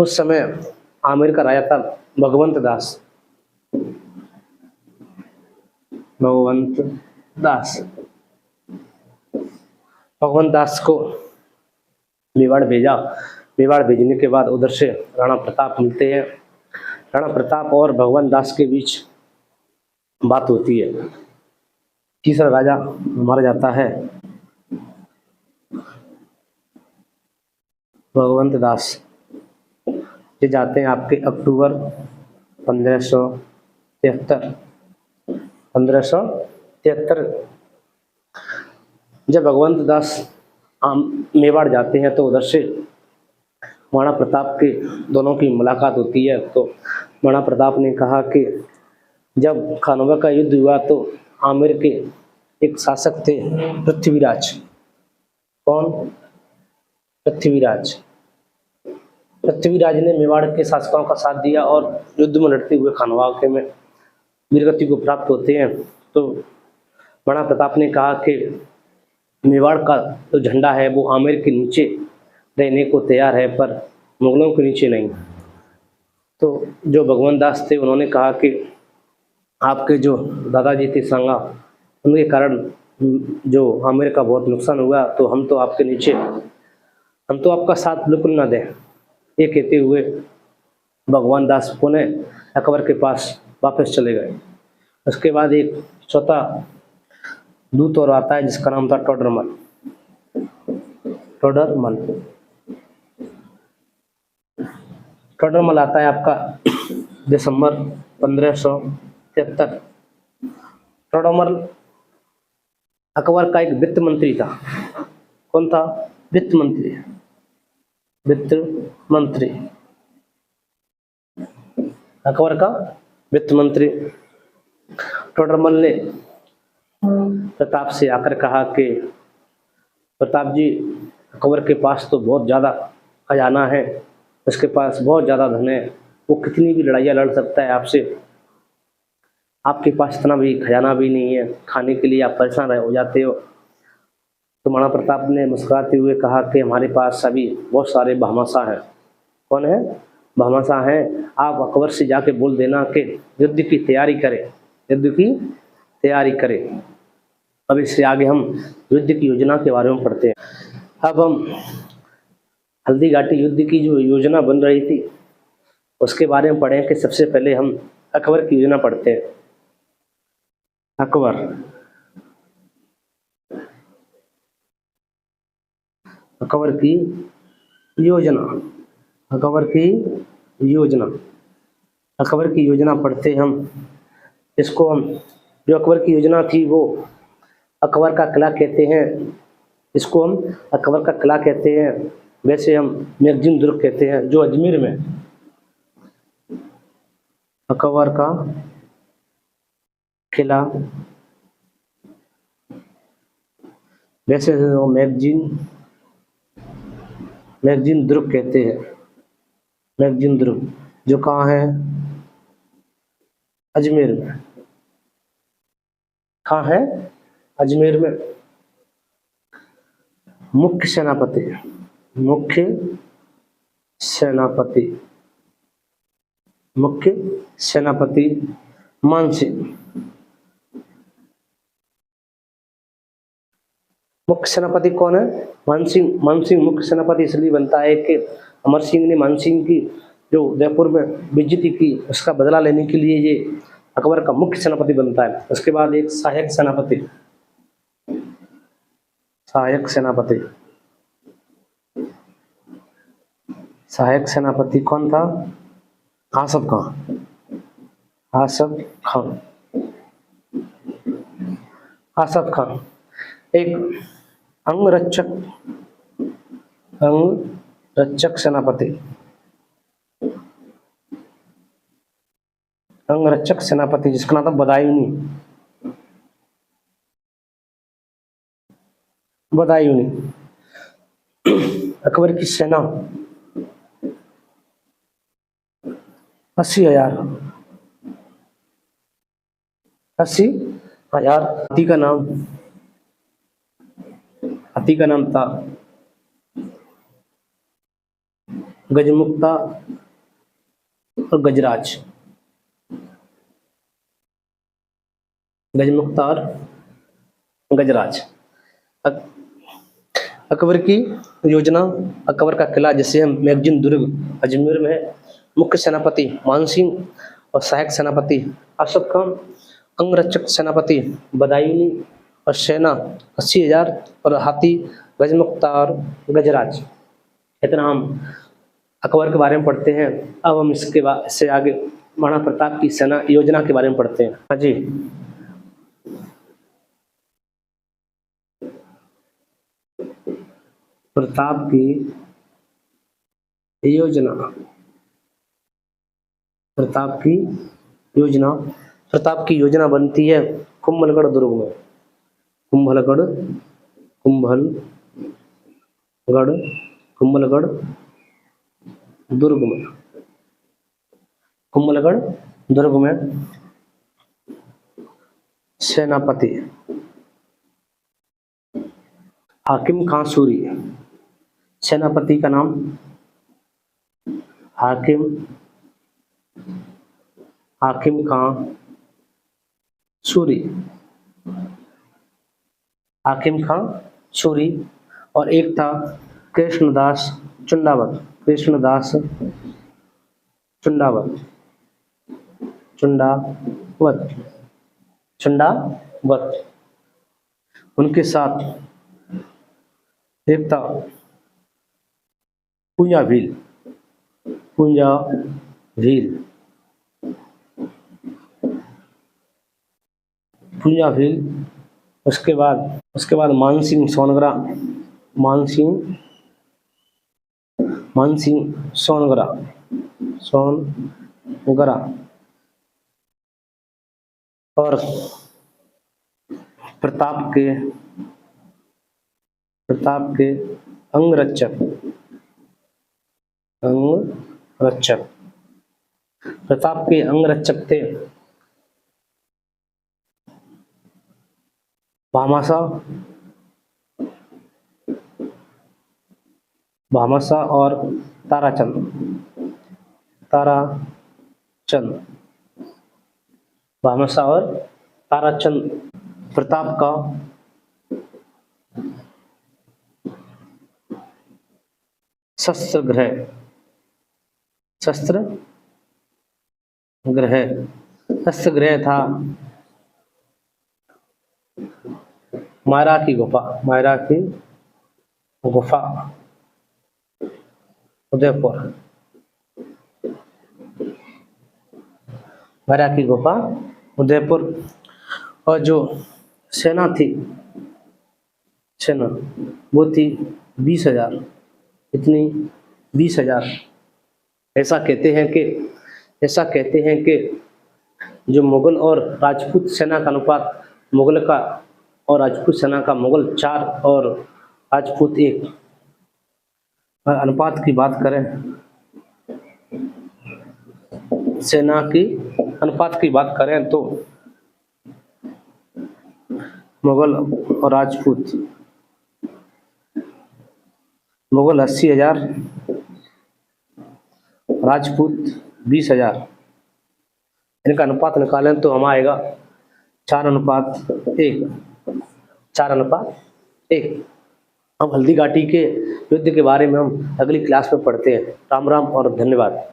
उस समय आमेर का राजा था भगवंत दास। भगवंत दास भगवंत दास को मेवाड़ भेजा। मेवाड़ भेजने के बाद उधर से राणा प्रताप मिलते हैं। राणा प्रताप और भगवंत दास के बीच बात होती है। तीसरा राजा मारा जाता है भगवंत दास। ये जाते हैं आपके अक्टूबर 1573। 1573 जब भगवंत दास मेवाड़ जाते हैं तो उधर से महाराणा प्रताप के दोनों की मुलाकात होती है। तो महाराणा प्रताप ने कहा कि जब खानवा का युद्ध हुआ तो आमेर के एक शासक थे पृथ्वीराज। कौन? पृथ्वीराज। पृथ्वीराज ने मेवाड़ के शासकों का साथ दिया और युद्ध में लड़ते हुए खानवा के में वीरगति को प्राप्त होते हैं। तो महाराणा प्रताप ने कहा कि मेवाड़ का जो झंडा है वो आमेर के नीचे रहने को तैयार है पर मुगलों के नीचे नहीं। तो जो भगवंत दास थे उन्होंने कहा कि आपके जो दादाजी थे सांगा उनके कारण जो आमेर का बहुत नुकसान हुआ तो हम तो आपके नीचे, हम तो आपका साथ बिल्कुल ना दें। ये कहते हुए भगवान दास पुनः अकबर के पास वापस चले गए। उसके बाद एक चौथा दूत और आता है जिसका नाम था टोडरमल। टोडरमल टोडरमल आता है आपका दिसंबर 1573। टोडरमल अकबर का एक वित्त मंत्री था। कौन था? वित्त मंत्री। वित्त मंत्री अकबर का वित्त मंत्री टोडरमल ने प्रताप से आकर कहा कि प्रताप जी, अकबर के पास तो बहुत ज़्यादा खजाना है, उसके पास बहुत ज़्यादा धन है, वो कितनी भी लड़ाइयाँ लड़ सकता है आपसे। आपके पास इतना भी खजाना भी नहीं है, खाने के लिए आप परेशान हो जाते हो। तो महाराणा प्रताप ने मुस्कुराते हुए कहा कि हमारे पास अभी बहुत सारे भामाशाह हैं। कौन है? भामाशाह हैं। आप अकबर से जाके बोल देना कि युद्ध की तैयारी करें, युद्ध की तैयारी करें। अब इससे आगे हम युद्ध की योजना के बारे में पढ़ते हैं। अब हम हल्दी घाटी युद्ध की जो योजना बन रही थी उसके बारे में पढ़ें कि सबसे पहले हम अकबर की योजना पढ़ते हैं। अकबर अकबर की योजना। अकबर की योजना। अकबर की योजना पढ़ते हम। इसको हम, जो अकबर की योजना थी वो अकबर का किला कहते हैं। इसको हम अकबर का किला कहते हैं। वैसे हम मैगजीन दुर्ग कहते हैं जो अजमेर में। अकबर का किला वैसे वो मैगजीन दुर्ग कहते हैं। मैगजीन दुर्ग जो कहाँ है? अजमेर में। कहाँ है? अजमेर में। मुख्य सेनापति, मुख्य सेनापति, मुख्य सेनापति मानसिंह। मुख्य सेनापति कौन है? मानसिंह। मानसिंह मुख्य सेनापति इसलिए बनता है कि अमर सिंह ने मानसिंह की जो उदयपुर में बेइज्जती की उसका बदला लेने के लिए ये अकबर का मुख्य सेनापति बनता है। उसके बाद एक सहायक सेनापति, सहायक सेनापति। सहायक सेनापति कौन था? आसफ खान। आसफ खान। आसफ खान एक अंगरक्षक, अंगरक्षक सेनापति। अंगरक्षक सेनापति जिसका नाम था बदायूनी। बदायूनी। अकबर की सेना 80,000। 80,000। हाथी का नाम, हाथी का नाम था गजमुक्ता और गजराज, गजमुक्ता और गजराज। अकबर की योजना, अकबर का किला जिसे हम मैगजीन दुर्ग अजमेर में है। मुख्य सेनापति मान सिंह और सहायक सेनापति अशोक खान, अंगरक्षक सेनापति बदायूंनी और सेना 80,000 और हाथी गजमुक्ता और गजराज। इतना हम अकबर के बारे में पढ़ते हैं। अब हम इसके बाद इससे आगे महाराणा प्रताप की सेना योजना के बारे में पढ़ते हैं। हाँ जी, प्रताप की योजना, प्रताप की योजना, प्रताप की योजना बनती है कुंभलगढ़ दुर्ग में, कुंभलगढ़, कुंभलगढ़, कुंभलगढ़ दुर्ग में, कुंभलगढ़ दुर्ग में। सेनापति हाकिम खां सूरी, सेनापति का नाम हाकिम खां सूरी, हाकिम खां सूरी। और एक था कृष्णदास चुंडावत, कृष्णदास चुंडावत, चुंडावत, चुंडावत। उनके साथ एक था पूंजाभील, पूंजाभील, पूंजाभील। उसके बाद मानसिंह सोनगरा, मानसिंह सोनगरा, सोनगरा। और प्रताप के अंगरक्षक, अंगरक्षक, प्रताप के अंगरक्षक थे भामाशाह और ताराचंद, भामाशाह और ताराचंद। प्रताप का शस्त्र ग्रह था मायरा की गुफा, उदयपुर, मायरा की गुफा उदयपुर। और जो सेना थी, वो थी 20,000, इतनी 20,000। ऐसा कहते हैं कि जो मुगल और राजपूत सेना का अनुपात, मुगल का और राजपूत सेना का, मुगल 4 और राजपूत 1 अनुपात की बात करें, सेना की अनुपात की बात करें तो मुगल और राजपूत, मुगल 80,000, राजपूत 20,000। इनका अनुपात निकालें तो हम आएगा 4:1, 4:1। अब हल्दी घाटी के युद्ध के बारे में हम अगली क्लास में पढ़ते हैं। राम राम और धन्यवाद।